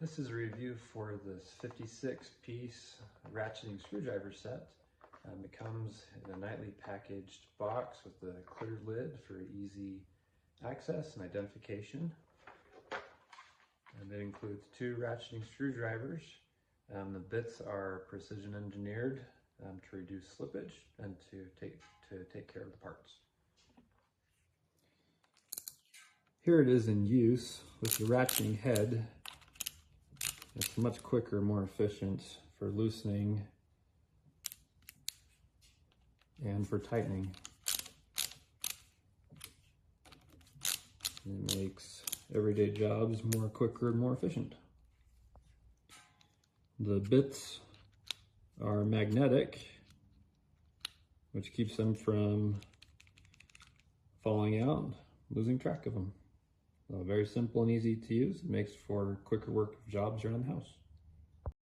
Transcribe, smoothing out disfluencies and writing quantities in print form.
This is a review for this 56-piece ratcheting screwdriver set. It comes in a nightly packaged box with a clear lid for easy access and identification. And it includes 2 ratcheting screwdrivers. The bits are precision engineered to reduce slippage and to take care of the parts. Here it is in use with the ratcheting head. It's much quicker, more efficient for loosening and for tightening. It makes everyday jobs more quicker and more efficient. The bits are magnetic, which keeps them from falling out, losing track of them. Very simple and easy to use. It makes for quicker work of jobs around the house.